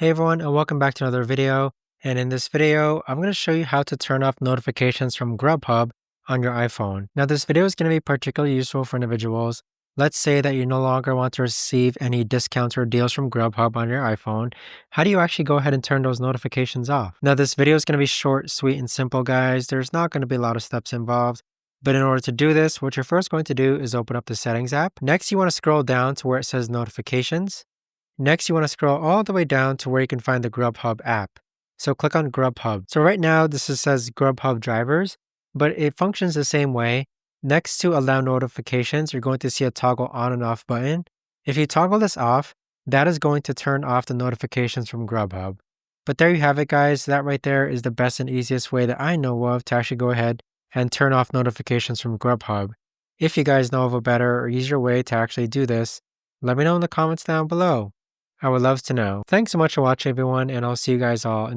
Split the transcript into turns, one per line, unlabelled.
Hey everyone, and welcome back to another video. And in this video, I'm going to show you how to turn off notifications from Grubhub on your iPhone. Now, this video is going to be particularly useful for individuals. Let's say that you no longer want to receive any discounts or deals from Grubhub on your iPhone. How do you actually go ahead and turn those notifications off? Now, this video is going to be short, sweet, and simple, guys. There's not going to be a lot of steps involved. But in order to do this, what you're first going to do is open up the Settings app. Next, you want to scroll down to where it says Notifications. Next, you want to scroll all the way down to where you can find the Grubhub app. So click on Grubhub. So right now, says Grubhub drivers, but it functions the same way. Next to allow notifications, you're going to see a toggle on and off button. If you toggle this off, that is going to turn off the notifications from Grubhub. But there you have it, guys. That right there is the best and easiest way that I know of to actually go ahead and turn off notifications from Grubhub. If you guys know of a better or easier way to actually do this, let me know in the comments down below. I would love to know. Thanks so much for watching, everyone, and I'll see you guys all in